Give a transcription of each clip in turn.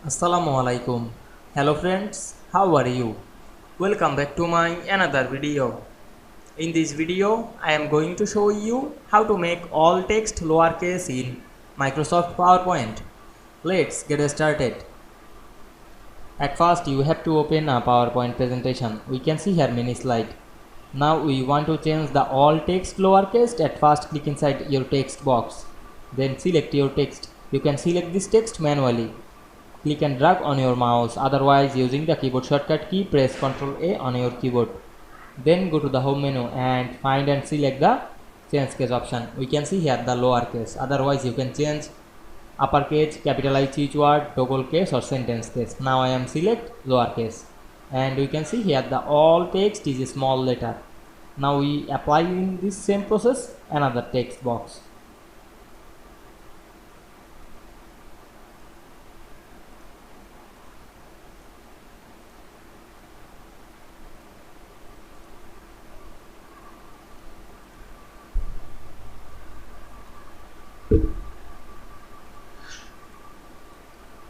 Assalamu Walaikum. Hello friends, how are you? Welcome back to my another video. In this video, I am going to show you how to make all text lowercase in Microsoft PowerPoint. Let's get started. At first, you have to open a PowerPoint presentation. We can see here many slides. Now we want to change the all text lowercase. At first, click inside your text box. Then select your text. You can select this text manually. Click and drag on your mouse, otherwise using the keyboard shortcut key press Ctrl A on your keyboard. Then go to the home menu and find and select the change case option. We can see here the lowercase, otherwise you can change uppercase, capitalize each word, toggle case or sentence case. Now I am select lowercase and we can see here the all text is a small letter. Now we apply in this same process another text box.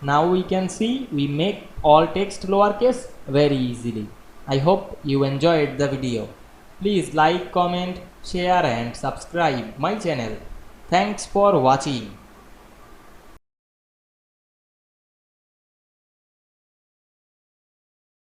Now we can see we make all text lowercase very easily. I hope you enjoyed the video. Please like, comment, share and subscribe my channel. Thanks for watching.